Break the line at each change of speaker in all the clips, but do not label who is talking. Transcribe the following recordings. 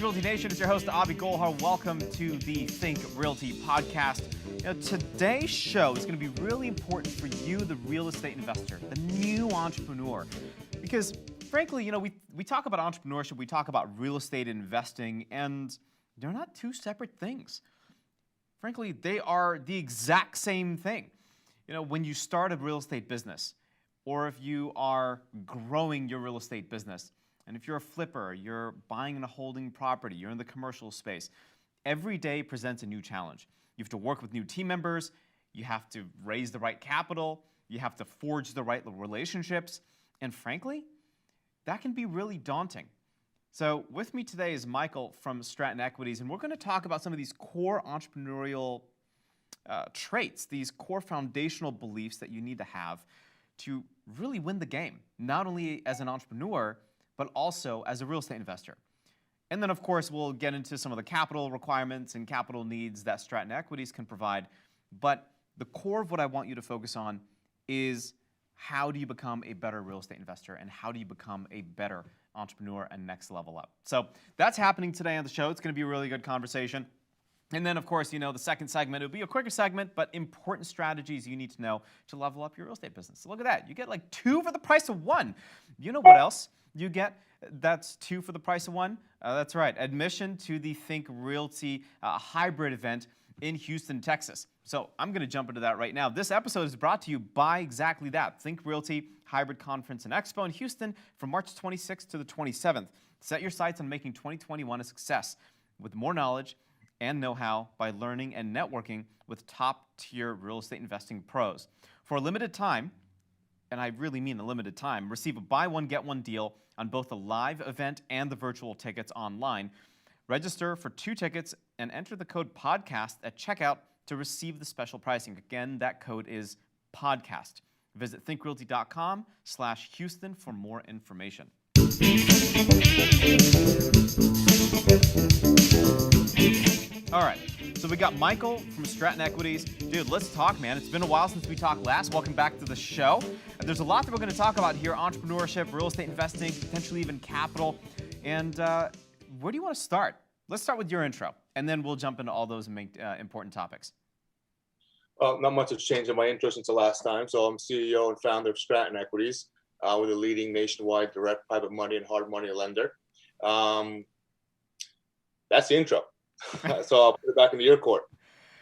Realty Nation? It's your host, Avi Golhar. Welcome to the Think Realty podcast. Today's show is going to be really important for you, the real estate investor, the new entrepreneur. Because frankly, we talk about entrepreneurship, we talk about real estate investing, and they're not two separate things. Frankly, they are the exact same thing. When you start a real estate business, or if you are growing your real estate business, and if you're a flipper, you're buying and holding property, you're in the commercial space, every day presents a new challenge. You have to work with new team members, you have to raise the right capital, you have to forge the right relationships, and frankly, that can be really daunting. So with me today is Michael from Stratton Equities, and we're going to talk about some of these core entrepreneurial traits, these core foundational beliefs that you need to have to really win the game, not only as an entrepreneur, but also as a real estate investor. And then, of course, we'll get into some of the capital requirements and capital needs that Stratton Equities can provide. But the core of what I want you to focus on is how do you become a better real estate investor and how do you become a better entrepreneur and next level up. So that's happening today on the show. It's going to be a really good conversation. And then, of course, the second segment, it'll be a quicker segment, but important strategies you need to know to level up your real estate business. So look at that. You get like two for the price of one. You know what else you get that's two for the price of one? That's right. Admission to the Think Realty hybrid event in Houston, Texas. So I'm going to jump into that right now. This episode is brought to you by exactly that, Think Realty Hybrid Conference and Expo in Houston from March 26th to the 27th. Set your sights on making 2021 a success with more knowledge and know-how by learning and networking with top-tier real estate investing pros. For a limited time, and I really mean a limited time, receive a buy one, get one deal on both the live event and the virtual tickets online. Register for 2 tickets and enter the code PODCAST at checkout to receive the special pricing. Again, that code is PODCAST. Visit thinkrealty.com/Houston for more information. All right, so we got Michael from Stratton Equities. Dude, let's talk, man. It's been a while since we talked last. Welcome back to the show. There's a lot that we're going to talk about here: entrepreneurship, real estate investing, potentially even capital. And where do you want to start? Let's start with your intro, and then we'll jump into all those important topics.
Well, not much has changed in my intro since the last time. So I'm CEO and founder of Stratton Equities. We're the leading nationwide direct private money and hard money lender. That's the intro. So I'll put it back into your court.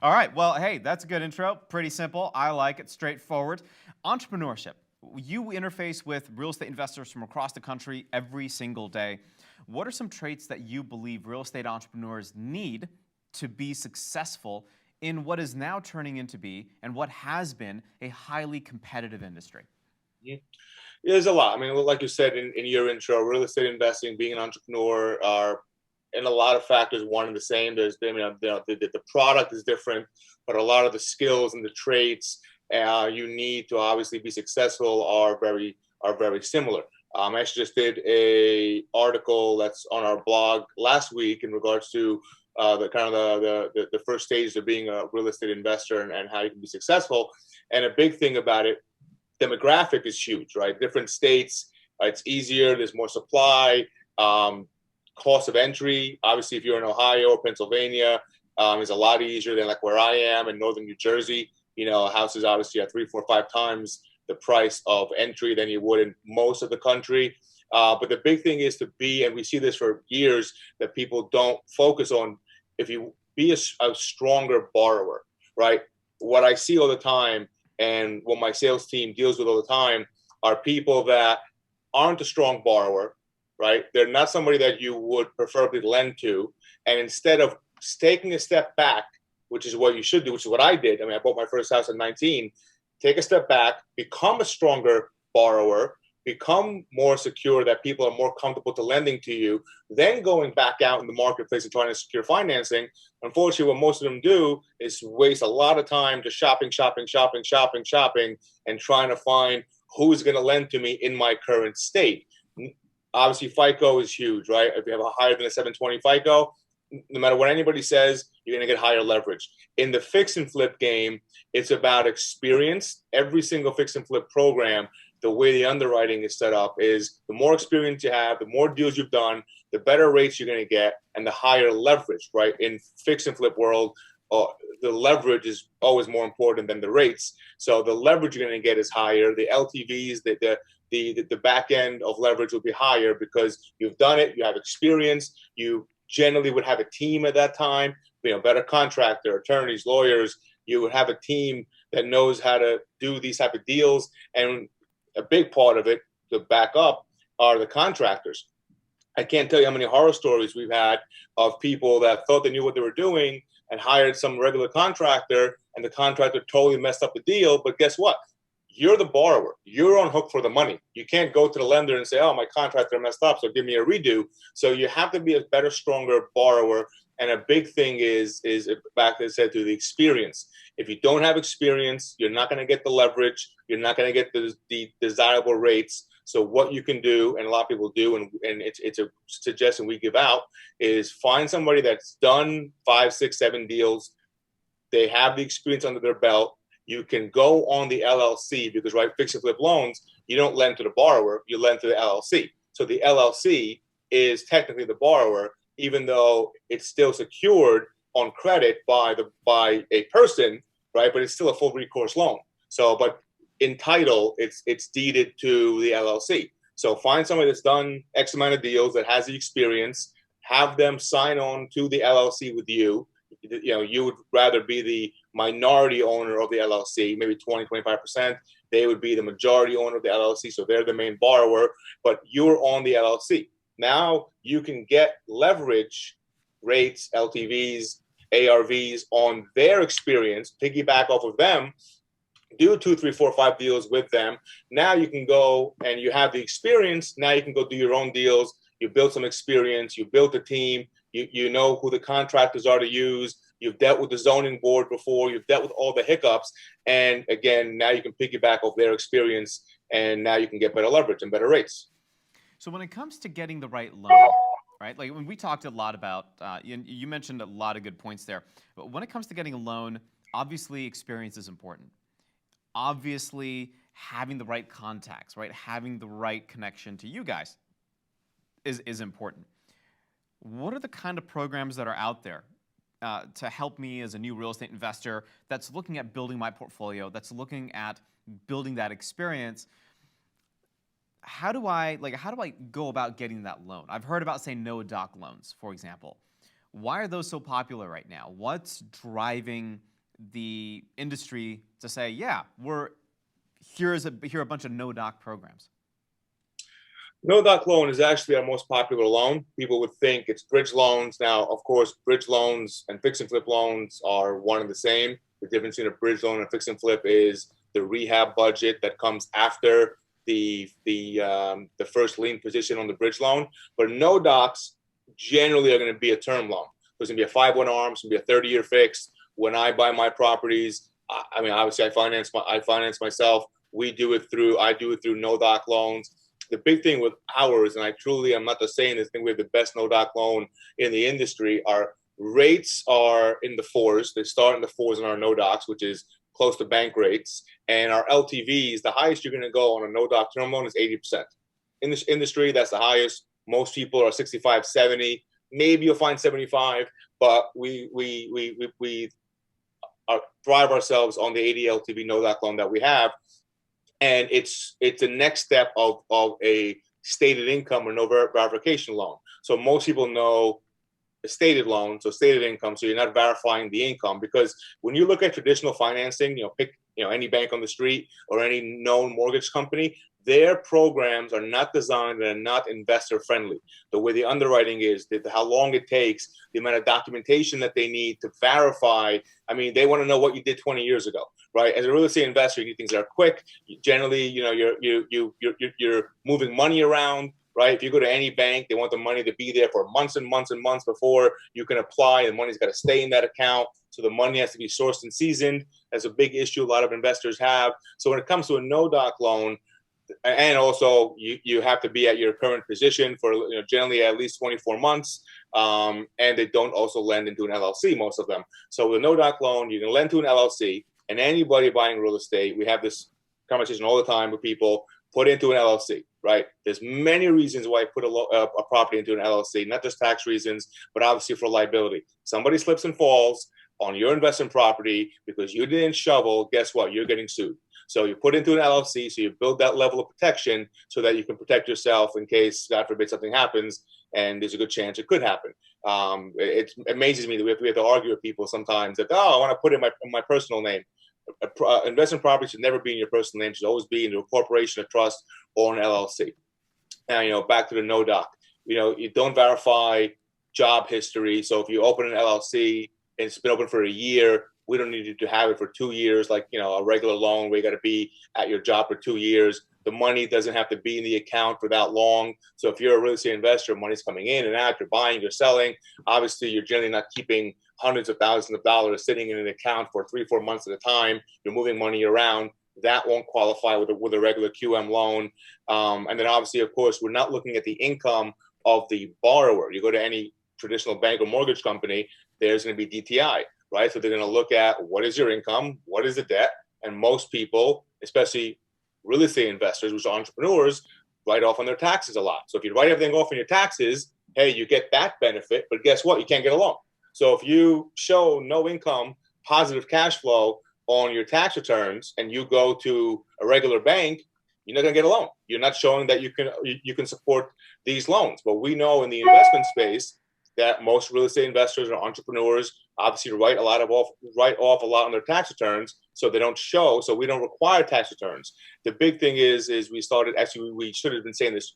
All right. Well, hey, that's a good intro. Pretty simple. I like it. Straightforward. Entrepreneurship. You interface with real estate investors from across the country every single day. What are some traits that you believe real estate entrepreneurs need to be successful in what is now turning into be and what has been a highly competitive industry?
Yeah, there's a lot. I mean, like you said in your intro, real estate investing, being an entrepreneur are in a lot of factors one and the same. The product is different, but a lot of the skills and the traits you need to obviously be successful are very similar. I actually just did a article that's on our blog last week in regards to the first stages of being a real estate investor and how you can be successful. And a big thing about it, demographic is huge, right? Different states, it's easier, there's more supply, cost of entry. Obviously, if you're in Ohio or Pennsylvania, is a lot easier than like where I am in northern New Jersey. Houses obviously are 3, 4, 5 times the price of entry than you would in most of the country. But the big thing is to be, and we see this for years, that people don't focus on, if you be a stronger borrower, right? What I see all the time and what my sales team deals with all the time are people that aren't a strong borrower, right? They're not somebody that you would preferably lend to. And instead of taking a step back, which is what you should do, which is what I did. I mean, I bought my first house at 19. Take a step back, become a stronger borrower, become more secure that people are more comfortable to lending to you, then going back out in the marketplace and trying to secure financing. Unfortunately, what most of them do is waste a lot of time just shopping, and trying to find who's going to lend to me in my current state. Obviously, FICO is huge, right? If you have a higher than a 720 FICO, no matter what anybody says, you're going to get higher leverage. In the fix and flip game, it's about experience. Every single fix and flip program the way the underwriting is set up is the more experience you have, the more deals you've done, the better rates you're going to get, and the higher leverage, right? In fix and flip world, the leverage is always more important than the rates. So the leverage you're going to get is higher. The LTVs, the back end of leverage will be higher because you've done it, you have experience, you generally would have a team at that time, better contractor, attorneys, lawyers. You would have a team that knows how to do these type of deals. And a big part of it, to back up, are the contractors. I can't tell you how many horror stories we've had of people that thought they knew what they were doing and hired some regular contractor, and the contractor totally messed up the deal. But guess what? You're the borrower. You're on hook for the money. You can't go to the lender and say, oh, my contractor messed up, so give me a redo. So you have to be a better, stronger borrower. And a big thing is back as I said, to the experience. If you don't have experience, you're not going to get the leverage. You're not going to get the desirable rates. So what you can do, and a lot of people do, and it's a suggestion we give out, is find somebody that's done 5, 6, 7 deals. They have the experience under their belt. You can go on the LLC because, right, fix and flip loans, you don't lend to the borrower, you lend to the LLC. So the LLC is technically the borrower, even though it's still secured on credit by a person, right? But it's still a full recourse loan. So, but in title, it's deeded to the LLC. So find somebody that's done X amount of deals, that has the experience, have them sign on to the LLC with you. You would rather be the minority owner of the LLC, maybe 20, 25%. They would be the majority owner of the LLC, so they're the main borrower, but you're on the LLC. Now you can get leverage rates, LTVs, ARVs on their experience, piggyback off of them, do 2, 3, 4, 5 deals with them. Now you can go and you have the experience. Now you can go do your own deals. You build some experience. You built a team. You know who the contractors are to use. You've dealt with the zoning board before. You've dealt with all the hiccups. And again, now you can piggyback off their experience, and now you can get better leverage and better rates.
So when it comes to getting the right loan, right? Like when we talked a lot about, you mentioned a lot of good points there. But when it comes to getting a loan, obviously experience is important. Obviously, having the right contacts, right? Having the right connection to you guys is important. What are the kind of programs that are out there to help me as a new real estate investor that's looking at building my portfolio, that's looking at building that experience? How do I go about getting that loan? I've heard about, say, no-doc loans, for example. Why are those so popular right now? What's driving the industry to say, yeah, here are a bunch of no-doc programs?
No-doc loan is actually our most popular loan. People would think it's bridge loans. Now, of course, bridge loans and fix and flip loans are one and the same. The difference between a bridge loan and fix and flip is the rehab budget that comes after the first lien position on the bridge loan. But no-docs generally are going to be a term loan. There's going to be a 5-1 ARM, it's going to be a 30-year fixed. When I buy my properties, I mean, obviously I finance myself. I do it through no-doc loans. The big thing with ours, and I'm not just saying this, I think we have the best no-doc loan in the industry. Our rates are in the 4s. They start in the 4s in our no-docs, which is close to bank rates. And our LTVs, the highest you're going to go on a no-doc term loan is 80%. In this industry, that's the highest. Most people are 65, 70. Maybe you'll find 75, but we thrive ourselves on the 80 LTV no-doc loan that we have. And it's the next step of a stated income or no verification loan. So most people know a stated loan, so stated income, so you're not verifying the income. Because when you look at traditional financing, pick any bank on the street or any known mortgage company, their programs are not designed and are not investor friendly. The way the underwriting is, how long it takes, the amount of documentation that they need to verify. I mean, they want to know what you did 20 years ago, right? As a real estate investor, you need things that are quick. Generally, you're moving money around, right? If you go to any bank, they want the money to be there for months and months and months before you can apply. The money's got to stay in that account. So the money has to be sourced and seasoned. That's a big issue a lot of investors have. So when it comes to a no-doc loan, and also you have to be at your current position for generally at least 24 months, and they don't also lend into an LLC, most of them. So with a no-doc loan, you can lend to an LLC, and anybody buying real estate, we have this conversation all the time with people. put into an LLC, right? There's many reasons why I put a property into an LLC, not just tax reasons, but obviously for liability. Somebody slips and falls on your investment property because you didn't shovel, guess what? You're getting sued. So you put into an LLC, so you build that level of protection so that you can protect yourself in case, God forbid, something happens, and there's a good chance it could happen. It amazes me that we have to argue with people sometimes that, oh, I want to put it in my personal name. Investment property should never be in your personal name. It should always be in a corporation, a trust, or an LLC. And, back to the no doc, you don't verify job history. So if you open an LLC and it's been open for a year, we don't need you to have it for 2 years, like, a regular loan where you got to be at your job for 2 years. The money doesn't have to be in the account for that long. So if you're a real estate investor, money's coming in and out, you're buying, you're selling. Obviously, you're generally not keeping hundreds of thousands of dollars sitting in an account for 3-4 months at a time. You're moving money around. That won't qualify with a regular QM loan. And then obviously, of course, we're not looking at the income of the borrower. You go to any traditional bank or mortgage company, there's going to be DTI, right? So they're going to look at what is your income, what is the debt, and most people, especially real estate investors, which are entrepreneurs, write off on their taxes a lot. So if you write everything off on your taxes, hey, you get that benefit, but guess what? You can't get a loan. So if you show no income, positive cash flow on your tax returns, and you go to a regular bank, you're not going to get a loan. You're not showing that you can support these loans. But we know in the investment space that most real estate investors or entrepreneurs obviously write off a lot on their tax returns, so they don't show. So we don't require tax returns. The big thing is we started. Actually, we should have been saying this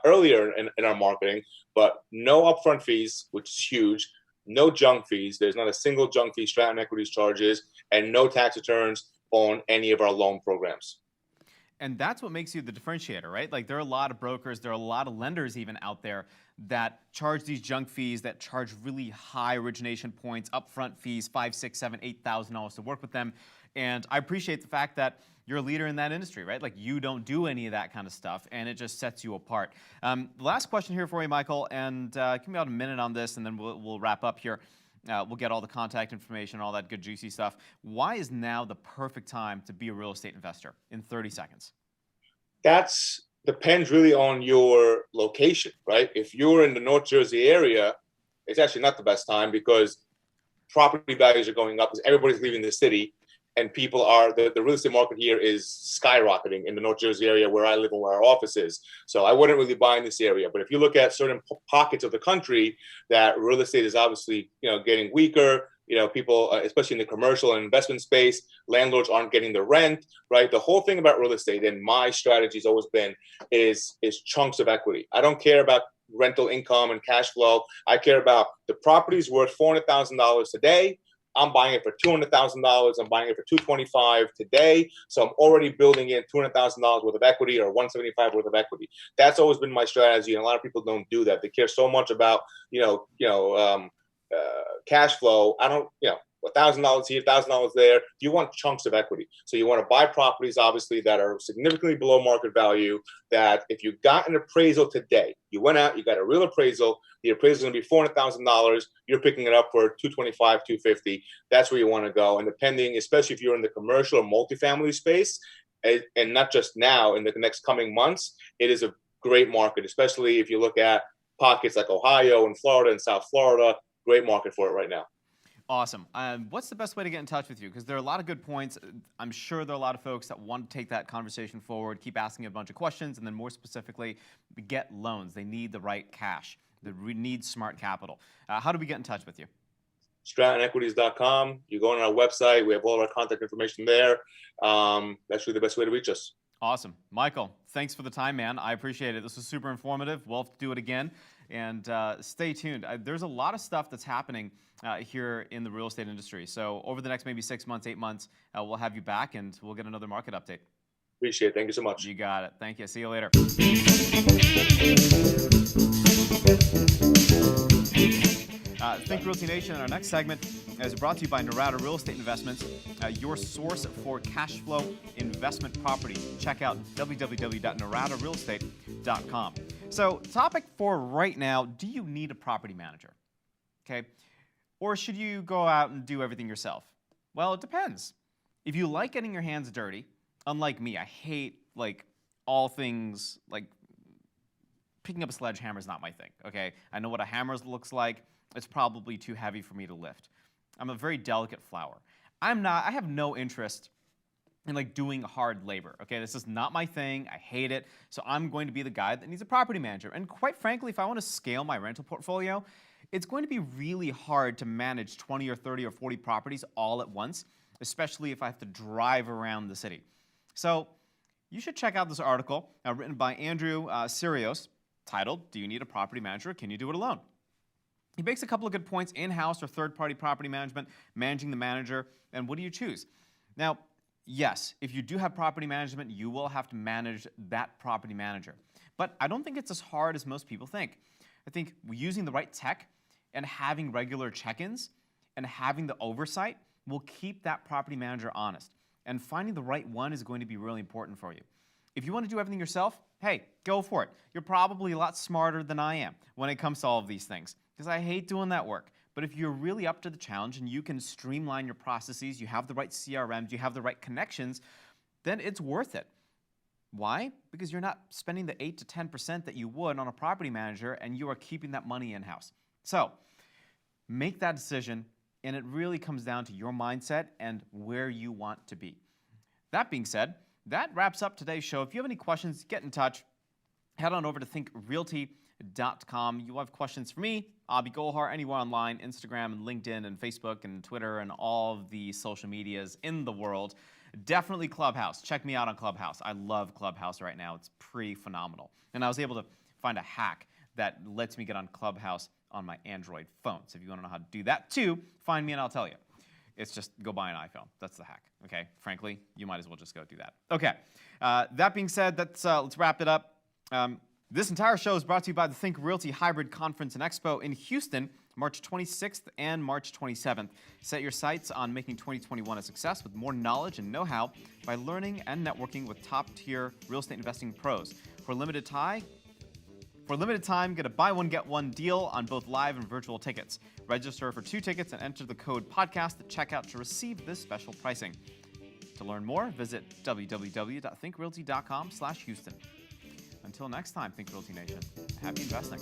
earlier in our marketing, but no upfront fees, which is huge. No junk fees. There's not a single junk fee Stratton Equities charges, and no tax returns on any of our loan programs.
And that's what makes you the differentiator, right? Like, there are a lot of brokers, there are a lot of lenders even out there that charge these junk fees, that charge really high origination points, upfront fees, $5,000, $6,000, $7,000, $8,000 to work with them. And I appreciate the fact that you're a leader in that industry, right? Like, you don't do any of that kind of stuff, and it just sets you apart. Last question here for you, Michael, and give me about a minute on this, and then we'll wrap up here. We'll get all the contact information, all that good juicy stuff. Why is now the perfect time to be a real estate investor in 30 seconds?
That's depends really on your location, right? If you're in the North Jersey area, it's actually not the best time because property values are going up because everybody's leaving the city, and people are the real estate market here is skyrocketing in the North Jersey area where I live and where our office is. So I wouldn't really buy in this area. But if you look at certain pockets of the country that real estate is obviously getting weaker, people, especially in the commercial and investment space, landlords aren't getting the rent, right? The whole thing about real estate, and my strategy has always been, is chunks of equity. I don't care about rental income and cash flow. I care about the property's worth $400,000 today. I'm buying it for $200,000. I'm buying it for $225,000 today. So I'm already building in $200,000 worth of equity or $175,000 worth of equity. That's always been my strategy, and a lot of people don't do that. They care so much about cash flow. I don't, $1,000 here, $1,000 there. You want chunks of equity. So you want to buy properties, obviously, that are significantly below market value, that if you got an appraisal today, you went out, you got a real appraisal, the appraisal is going to be $400,000, you're picking it up for $225,000, $250,000. That's where you want to go. And depending, especially if you're in the commercial or multifamily space, and not just now, in the next coming months, it is a great market, especially if you look at pockets like Ohio and Florida and South Florida. Great market for it right now.
Awesome. What's the best way to get in touch with you? Because there are a lot of good points. I'm sure there are a lot of folks that want to take that conversation forward, keep asking a bunch of questions, and then more specifically, get loans. They need the right cash. They need smart capital. How do we get in touch with you?
StrattonEquities.com. You go on our website. We have all of our contact information there. That's really the best way to reach us.
Awesome. Michael, thanks for the time, man. I appreciate it. This was super informative. We'll have to do it again. And stay tuned. There's a lot of stuff that's happening here in the real estate industry. So over the next maybe 6 months, 8 months, we'll have you back and we'll get another market update.
Appreciate it. Thank you so much.
You got it. Thank you. See you later. Think Realty Nation. In our next segment is brought to you by Narada Real Estate Investments, your source for cash flow investment property. Check out www.naradarealestate.com. So, topic for right now, do you need a property manager? Okay. Or should you go out and do everything yourself? Well, it depends. If you like getting your hands dirty, unlike me, I hate all things like picking up a sledgehammer is not my thing, okay? I know what a hammer looks like. It's probably too heavy for me to lift. I'm a very delicate flower. I have no interest in like doing hard labor, okay? This is not my thing. I hate it. So I'm going to be the guy that needs a property manager. And quite frankly, if I want to scale my rental portfolio, it's going to be really hard to manage 20 or 30 or 40 properties all at once, especially if I have to drive around the city. So you should check out this article written by Andrew Sirios, titled, "Do You Need a Property Manager? Can You Do It Alone?" He makes a couple of good points: in-house or third-party property management, managing the manager, and what do you choose? Now, yes, if you do have property management, you will have to manage that property manager. But I don't think it's as hard as most people think. I think using the right tech and having regular check-ins and having the oversight will keep that property manager honest. And finding the right one is going to be really important for you. If you want to do everything yourself, hey, go for it. You're probably a lot smarter than I am when it comes to all of these things, because I hate doing that work. But if you're really up to the challenge and you can streamline your processes, you have the right CRMs, you have the right connections, then it's worth it. Why? Because you're not spending the 8 to 10% that you would on a property manager, and you are keeping that money in-house. So make that decision, and it really comes down to your mindset and where you want to be. That being said, that wraps up today's show. If you have any questions, get in touch. Head on over to thinkrealty.com. You have questions for me, Abhi Golhar, anywhere online, Instagram and LinkedIn and Facebook and Twitter and all of the social medias in the world. Definitely Clubhouse. Check me out on Clubhouse. I love Clubhouse right now. It's pretty phenomenal. And I was able to find a hack that lets me get on Clubhouse on my Android phone. So if you want to know how to do that too, find me and I'll tell you. It's just go buy an iPhone. That's the hack, okay? Frankly, you might as well just go do that. Okay, that being said, let's wrap it up. This entire show is brought to you by the Think Realty Hybrid Conference and Expo in Houston, March 26th and March 27th. Set your sights on making 2021 a success with more knowledge and know-how by learning and networking with top-tier real estate investing pros. For a limited time, get a buy one, get one deal on both live and virtual tickets. Register for 2 tickets and enter the code podcast at checkout to receive this special pricing. To learn more, visit www.thinkrealty.com/Houston. Until next time, Think Realty Nation, happy investing.